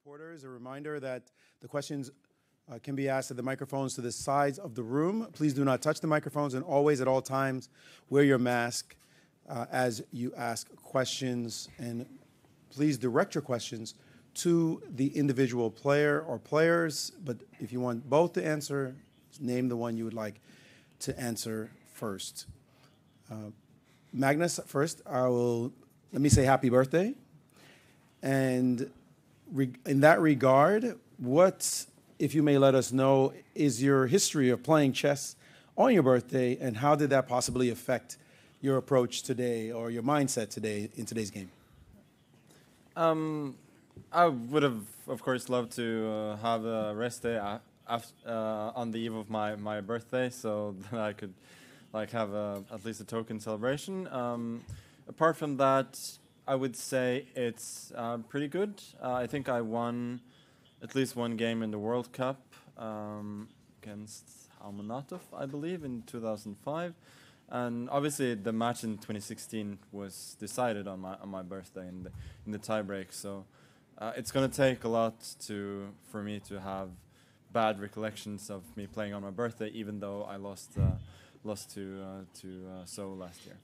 Reporters, a reminder that the questions can be asked at the microphones to the sides of the room. Please do not touch the microphones, and always at all times wear your mask as you ask questions. And please direct your questions to the individual player or players, but if you want both to answer, name the one you would like to answer first. Magnus, first, let me say happy birthday. And in that regard, what, if you may let us know, is your history of playing chess on your birthday, and how did that possibly affect your approach today or your mindset today in today's game? I would have, of course, loved to have a rest day on the eve of my birthday, so that I could have at least a token celebration. Apart from that, I would say it's pretty good. I think I won at least one game in the World Cup against Almanatov, I believe, in 2005. And obviously the match in 2016 was decided on my birthday in the tiebreak. So it's going to take a lot for me to have bad recollections of me playing on my birthday, even though I lost to So last year.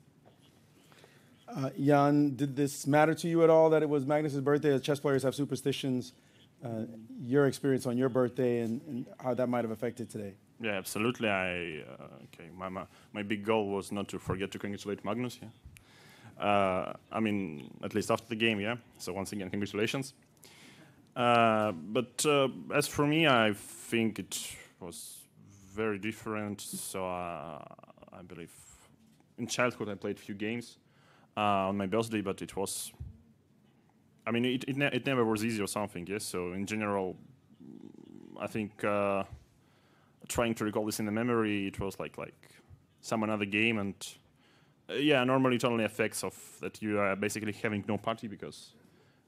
Jan, did this matter to you at all that it was Magnus's birthday? As chess players have superstitions. Your experience on your birthday and how that might have affected today? Yeah, absolutely. My big goal was not to forget to congratulate Magnus. Yeah. I mean, at least after the game. Yeah. So once again, congratulations. But as for me, I think it was very different. So I believe in childhood I played a few games on my birthday, but it was. I mean, it never was easy or something. Yes. So in general, I think trying to recall this in the memory, it was like some another game, and yeah, normally it only affects of that you are basically having no party because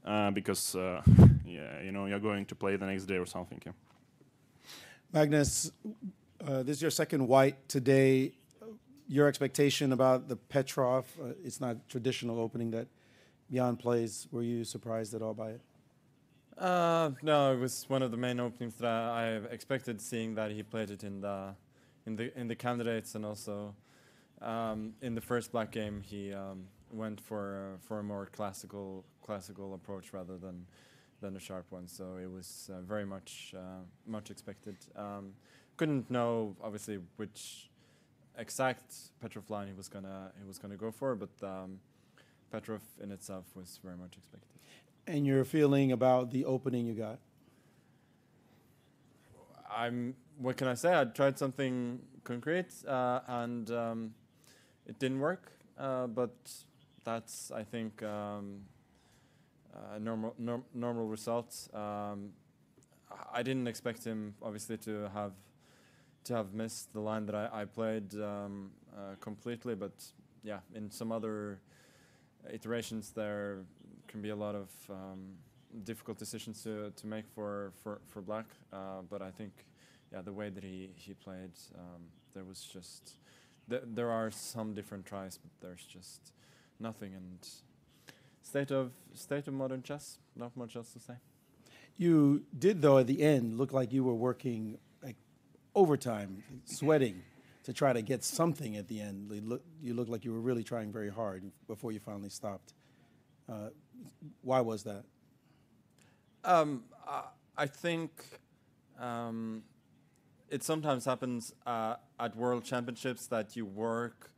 yeah, you know, you're going to play the next day or something. Yeah. Magnus, this is your second white today. Your expectation about the Petrov, it's not traditional opening that Jan plays. Were you surprised at all by it? No, it was one of the main openings that I expected, seeing that he played it in the candidates, and also in the first black game he went for a more classical approach rather than a sharp one. So it was very much expected. Couldn't know obviously which exact Petrov line he was gonna go for, but Petrov in itself was very much expected. And your feeling about the opening you got? What can I say? I tried something concrete, and it didn't work. But that's, I think, normal results. I didn't expect him, obviously, to have missed the line that I played completely. But yeah, in some other iterations there can be a lot of difficult decisions to make for black, but I think the way that he played, there was just there are some different tries, but there's just nothing. And state of modern chess, not much else to say. You did, though, at the end look like you were working like overtime, sweating to try to get something at the end. You looked like you were really trying very hard before you finally stopped. Why was that? I think it sometimes happens at World Championships that you work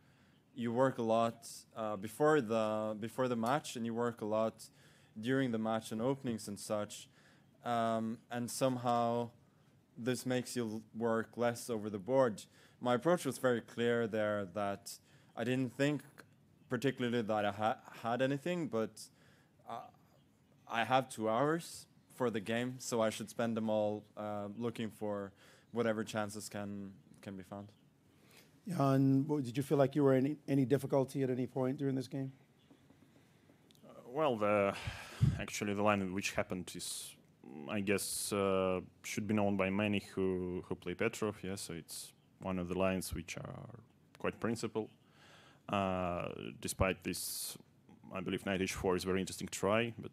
a lot before the match, and you work a lot during the match and openings and such, and somehow this makes you work less over the board. My approach was very clear there, that I didn't think particularly that I had anything, but I have 2 hours for the game, so I should spend them all looking for whatever chances can be found. Jan, did you feel like you were in any difficulty at any point during this game? Well, actually the line which happened is, I guess, should be known by many who play Petrov. Yeah, so it's one of the lines which are quite principled. Despite this, I believe knight h4 is a very interesting try, but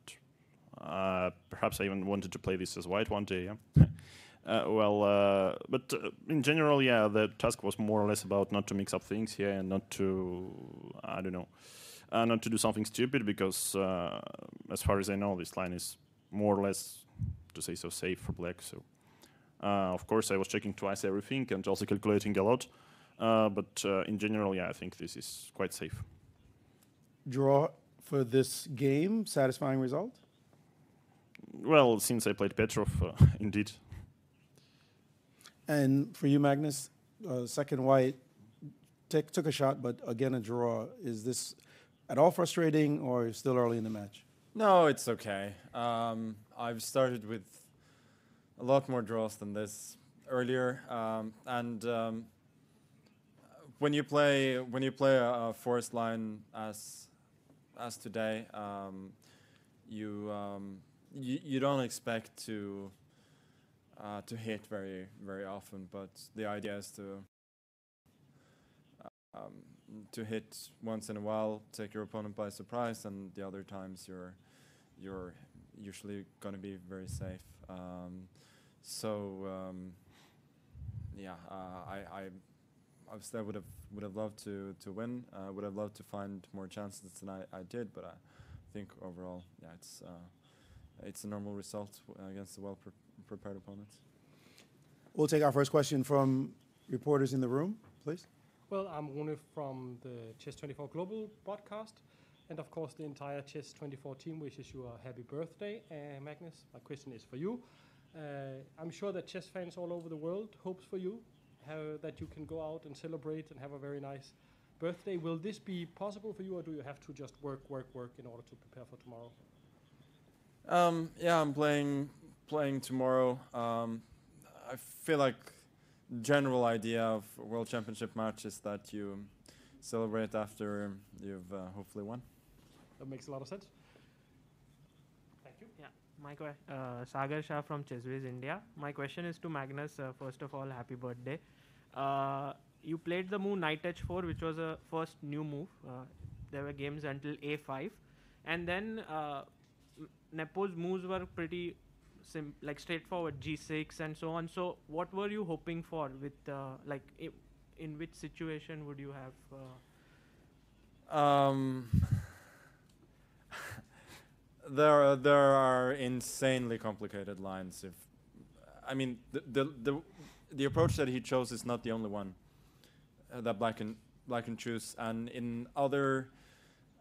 Perhaps I even wanted to play this as white one day. Yeah. But in general, yeah, the task was more or less about not to mix up things here and not to, I don't know, not to do something stupid because, as far as I know, this line is more or less, to say so, safe for black. So, of course, I was checking twice everything and also calculating a lot. But in general, yeah, I think this is quite safe. Draw for this game, satisfying result? Well, since I played Petrov, indeed. And for you, Magnus, second white, took a shot, but again a draw. Is this at all frustrating or still early in the match? No, it's okay. I've started with a lot more draws than this earlier, and when you play a forced line as today, you don't expect to hit very often, but the idea is to hit once in a while, take your opponent by surprise, and the other times you're usually going to be very safe. I obviously I would have loved to win. Would have loved to find more chances than I did, but I think overall, yeah, it's a normal result against a well-prepared opponent. We'll take our first question from reporters in the room, please. Well, I'm Rune from the Chess24 Global broadcast, and of course the entire Chess24 team wishes you a happy birthday, Magnus. My question is for you. I'm sure that chess fans all over the world hopes for you, that you can go out and celebrate and have a very nice birthday. Will this be possible for you, or do you have to just work in order to prepare for tomorrow? Yeah, I'm playing tomorrow. I feel like general idea of a World Championship match is that you celebrate after you've hopefully won. That makes a lot of sense. Thank you. Yeah, Sagar Shah from Chesswiz India. My question is to Magnus. First of all, happy birthday. You played the move knight h4, which was a first new move. There were games until a5, and then Nepo's moves were pretty straightforward, g6 and so on. So what were you hoping for with in which situation would you have There are insanely complicated lines. The approach that he chose is not the only one that black can choose, and in other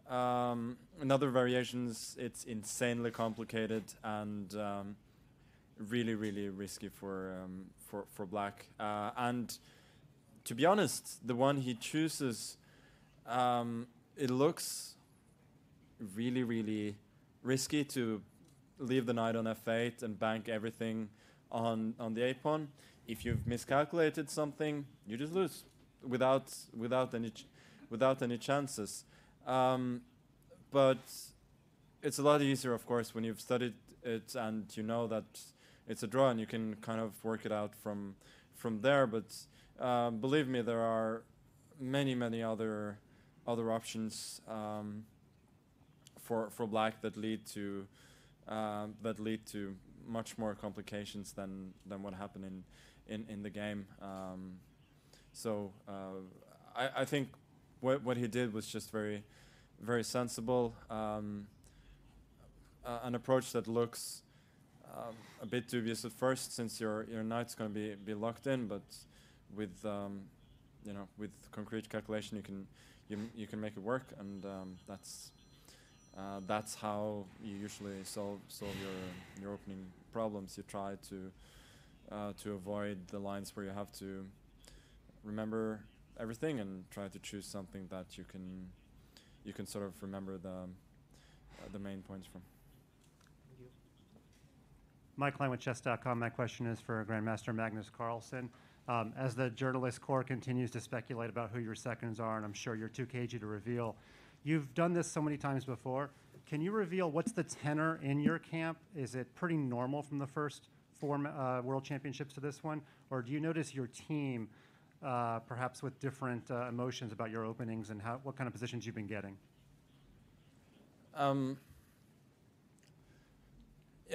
variations it's insanely complicated and really risky for black. And to be honest, the one he chooses, it looks really risky to leave the knight on f8 and bank everything on the a pawn. If you've miscalculated something, you just lose without any chances. But it's a lot easier, of course, when you've studied it and you know that it's a draw and you can kind of work it out from there. But believe me, there are many other options for black that lead to much more complications than what happened in the game. I think what he did was just very sensible. An approach that looks a bit dubious at first, since your knight's going to be locked in, but with with concrete calculation you can make it work, and that's how you usually solve your opening problems. You try to avoid the lines where you have to remember everything and try to choose something that you can sort of remember the main points from. Thank you. Mike Klein with Chess.com. My question is for Grandmaster Magnus Carlsen. As the journalist corps continues to speculate about who your seconds are, and I'm sure you're too cagey to reveal, you've done this so many times before. Can you reveal what's the tenor in your camp? Is it pretty normal from the first four World Championships to this one? Or do you notice your team perhaps with different emotions about your openings and what kind of positions you've been getting?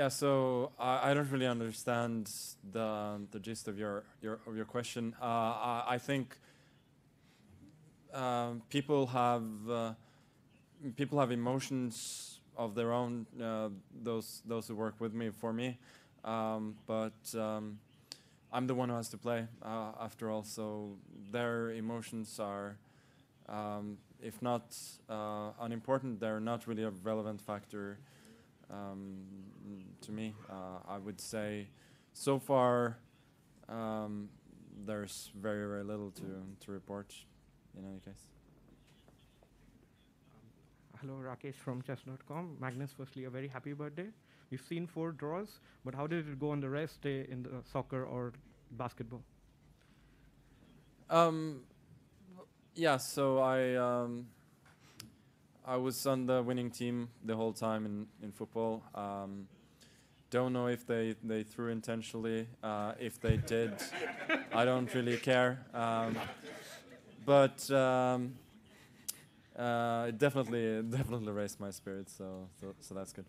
Yeah, so I don't really understand the gist of your question. I think people have emotions of their own. Those who work with me for me, but I'm the one who has to play after all. So their emotions are, if not unimportant, they're not really a relevant factor. To me, I would say, so far, there's very, very little to report. In any case. Hello, Rakesh from Chess.com. Magnus, firstly, a very happy birthday. We've seen 4 draws, but how did it go on the rest day in the soccer or basketball? Yeah, so I was on the winning team the whole time in football. Don't know if they threw intentionally. If they did, I don't really care. But it definitely raised my spirits. So that's good.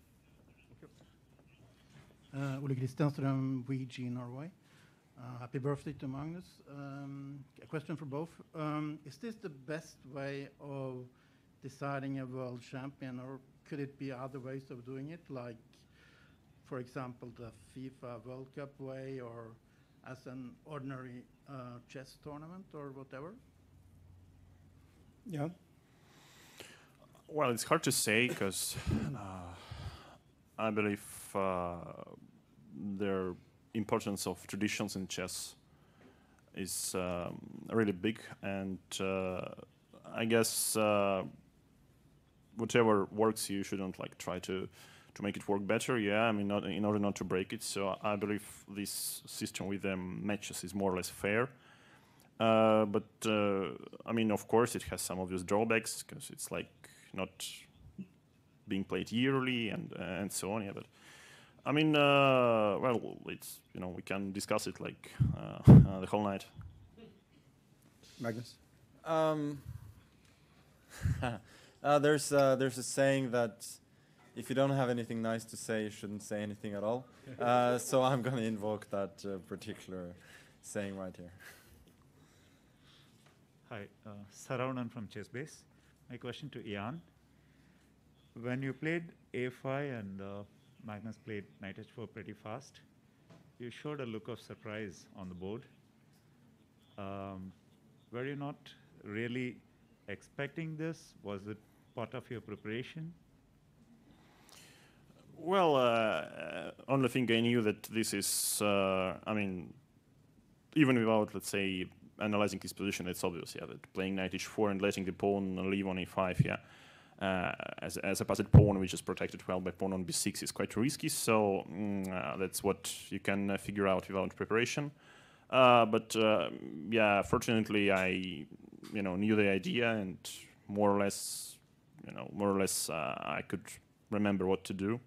Ole Kristianström, VG Norway. Happy birthday to Magnus. A question for both. Is this the best way of deciding a world champion, or could it be other ways of doing it, like, for example, the FIFA World Cup way, or as an ordinary chess tournament, or whatever? Yeah. Well, it's hard to say because I believe the importance of traditions in chess is really big, and I guess whatever works, you shouldn't like try to make it work better. Yeah, I mean, not in order not to break it. So I believe this system with matches is more or less fair. But I mean, of course, it has some obvious drawbacks because it's like not being played yearly and so on. Yeah, but I mean, well, it's we can discuss it like the whole night. Magnus? There's a saying that if you don't have anything nice to say, you shouldn't say anything at all. So I'm going to invoke that particular saying right here. Hi, Saravanan from ChessBase. My question to Ian. When you played A5 and Magnus played knight h4 pretty fast, you showed a look of surprise on the board. Were you not really expecting this? Was it part of your preparation? Well, only thing I knew that this is, I mean, even without, let's say, analyzing his position, it's obvious, yeah, that playing knight h4 and letting the pawn leave on e5, yeah, as a passed pawn, which is protected well by pawn on b6, is quite risky. So that's what you can figure out without preparation. But yeah, fortunately, I knew the idea, and more or less, I could remember what to do.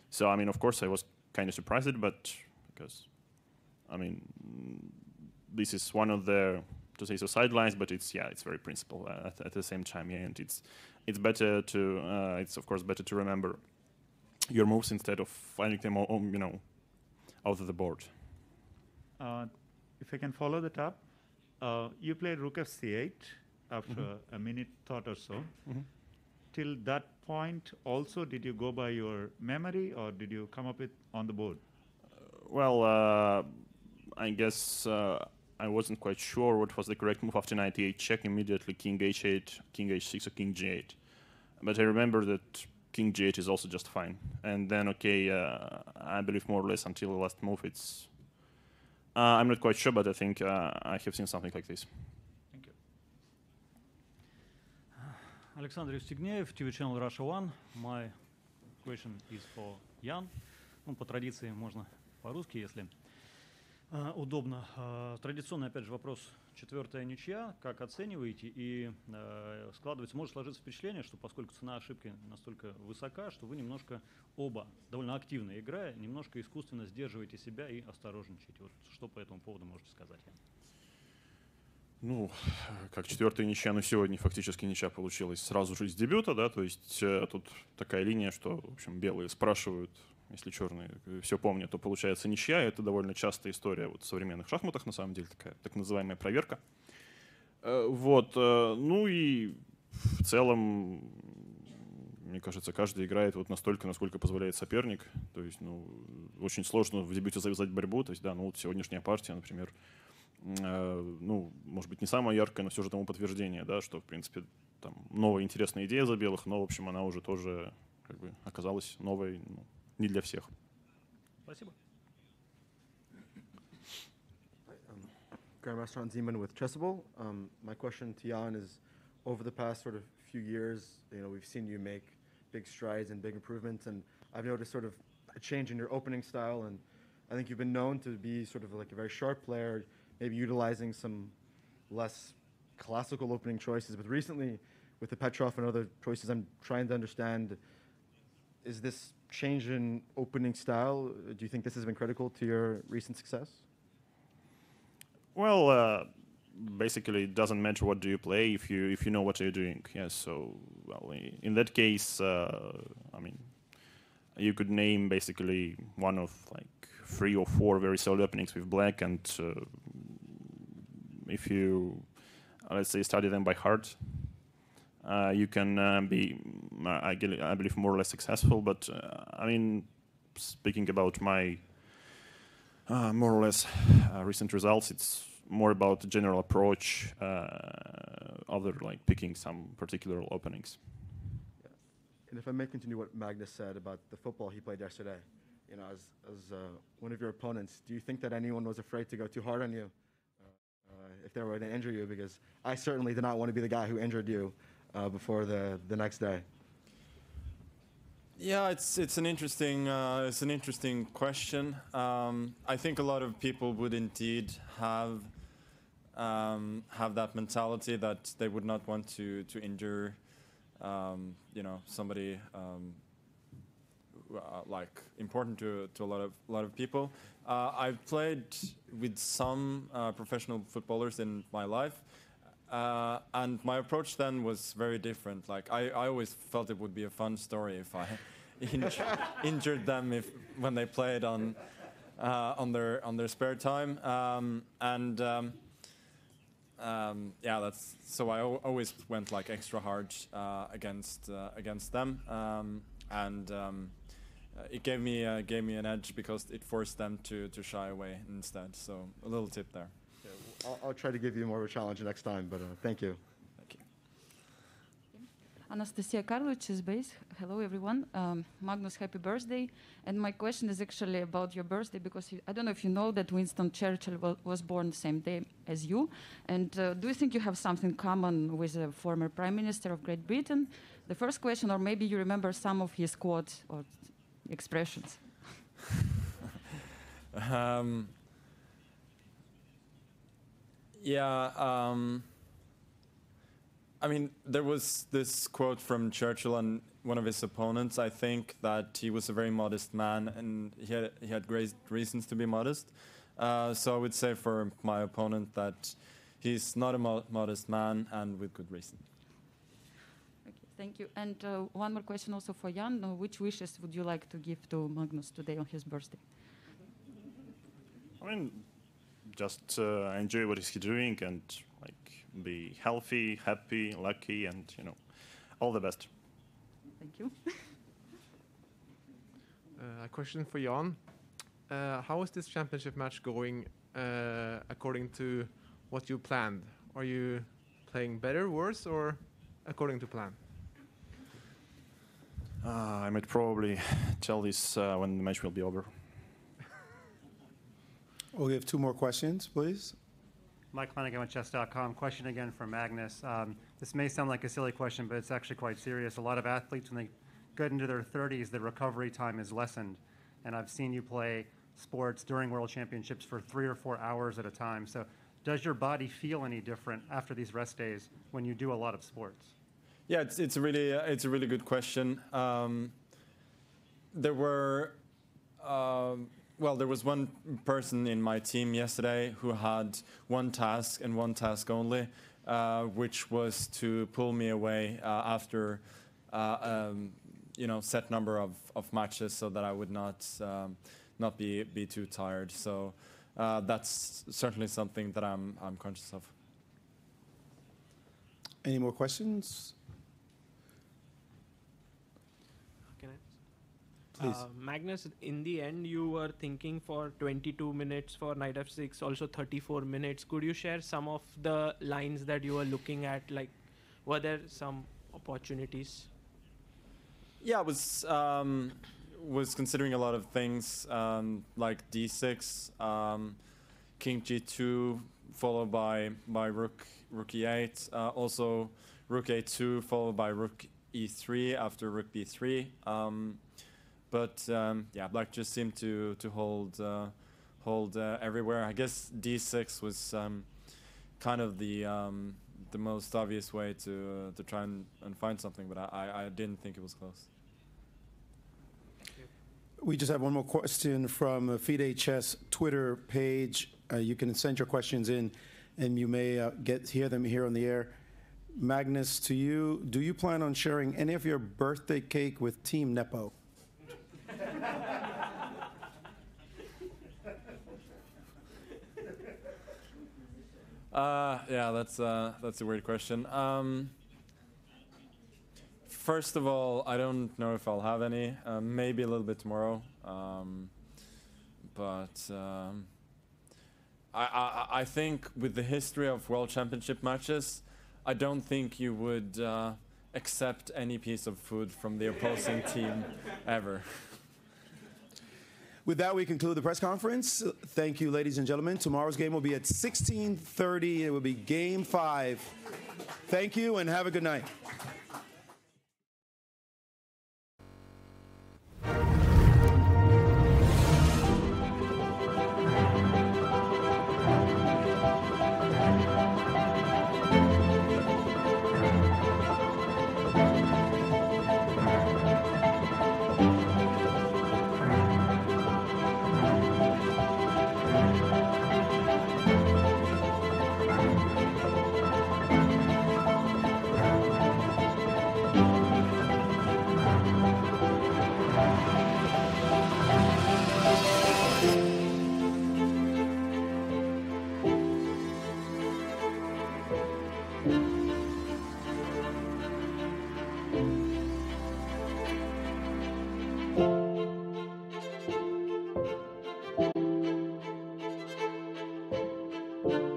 So I mean, of course, I was kind of surprised, but because I mean, this is one of the, to say so, sidelines, but it's very principled at the same time, yeah, and it's better to it's of course better to remember your moves instead of finding them out of the board. If I can follow that up, you played rook f c8 after a minute thought or so. Till that point, also, did you go by your memory, or did you come up with on the board? Well, I guess I wasn't quite sure what was the correct move after knight e8 check. Immediately king h8, king h6, or king g8. But I remember that king g8 is also just fine. And then, okay, I believe more or less until the last move, it's... I'm not quite sure, but I think I have seen something like this. Thank you. Alexander Евстигнеев, TV channel Russia One. My question is for Jan. По традиции можно по-русски, если удобно. Традиционный, опять же, вопрос. 4-я ничья. Как оцениваете? И складывается, может сложиться впечатление, что поскольку цена ошибки настолько высока, что вы немножко оба, довольно активно играя, немножко искусственно сдерживаете себя и осторожничаете. Вот что по этому поводу можете сказать? Ну, как 4-я ничья, но сегодня фактически ничья получилась сразу же с дебюта, да, то есть тут такая линия, что, в общем, белые спрашивают, если черные все помнят, то получается ничья. Это довольно частая история вот в современных шахматах, на самом деле, такая так называемая проверка. Вот, ну и в целом, мне кажется, каждый играет вот настолько, насколько позволяет соперник. То есть, ну, очень сложно в дебюте завязать борьбу. То есть, да, ну вот сегодняшняя партия, например, ну, может быть, не самая яркая, но все же тому подтверждение, да, что, в принципе, там новая интересная идея за белых, но, в общем, она уже тоже как бы оказалась новой, ну, не для всех. Спасибо. Grandmaster Hans Ziemann with Chessable. My question to Jan is, over the past sort of few years, you know, we've seen you make big strides and big improvements, and I've noticed sort of a change in your opening style, and I think you've been known to be sort of like a very sharp player, maybe utilizing some less classical opening choices. But recently, with the Petrov and other choices, I'm trying to understand, is this change in opening style, do you think this has been critical to your recent success? Well, basically, it doesn't matter what do you play if you know what you're doing. Yeah, so well, in that case, I mean, you could name basically one of like 3 or 4 very solid openings with black, and if you let's say study them by heart, you can be, I believe, more or less successful. But I mean, speaking about my more or less recent results, it's more about the general approach, other like picking some particular openings. Yeah. And if I may continue what Magnus said about the football he played yesterday, you know, as one of your opponents, do you think that anyone was afraid to go too hard on you if they were to injure you? Because I certainly did not want to be the guy who injured you before the next day. Yeah, it's an interesting question. I think a lot of people would indeed have that mentality that they would not want to injure, you know, somebody like important to a lot of people. I've played with some professional footballers in my life. And my approach then was very different. Like I always felt it would be a fun story if I injured them when they played on their spare time. Yeah, that's so I always went like extra hard against them, and it gave me an edge because it forced them to shy away instead. So a little tip there. I'll try to give you more of a challenge next time, but thank you. Thank you. Anastasia Karlovich, Chess.com. Hello, everyone. Magnus, happy birthday. And my question is actually about your birthday, because I don't know if you know that Winston Churchill was born the same day as you. And do you think you have something common with a former Prime Minister of Great Britain? The first question, or maybe you remember some of his quotes or expressions. Yeah, I mean, there was this quote from Churchill on one of his opponents. I think that he was a very modest man, and he had great reasons to be modest. So I would say for my opponent that he's not a modest man, and with good reason. Okay, thank you. And one more question also for Jan. Which wishes would you like to give to Magnus today on his birthday? I mean, just enjoy what he's doing and like be healthy, happy, lucky, and you know, all the best. Thank you. A question for Jan. How is this championship match going according to what you planned? Are you playing better, worse, or according to plan? I might probably tell this when the match will be over. We have 2 more questions, please. Mike Flanagan with Chess.com. Question again for Magnus. This may sound like a silly question, but it's actually quite serious. A lot of athletes, when they get into their 30s, the recovery time is lessened. And I've seen you play sports during World Championships for 3 or 4 hours at a time. So does your body feel any different after these rest days when you do a lot of sports? Yeah, it's a really good question. There was one person in my team yesterday who had one task and one task only, which was to pull me away after set number of matches so that I would not be too tired. So that's certainly something that I'm conscious of. Any more questions? Can I? Please. Magnus, in the end, you were thinking for 22 minutes for knight f6, also 34 minutes. Could you share some of the lines that you were looking at? Like, were there some opportunities? Yeah, I was considering a lot of things, like d6, king g2, followed by rook e8, also rook a2, followed by rook e3 after rook b3. Yeah, black just seemed to hold everywhere. I guess d6 was kind of the most obvious way to try and find something, but I didn't think it was close. We just have one more question from Fide Chess Twitter page. You can send your questions in, and you may hear them here on the air. Magnus, to you, do you plan on sharing any of your birthday cake with Team Nepo? Yeah, that's a weird question. First of all, I don't know if I'll have any. Maybe a little bit tomorrow. I think with the history of World Championship matches, I don't think you would accept any piece of food from the opposing team ever. With that, we conclude the press conference. Thank you, ladies and gentlemen. Tomorrow's game will be at 16:30. It will be Game 5. Thank you, and have a good night.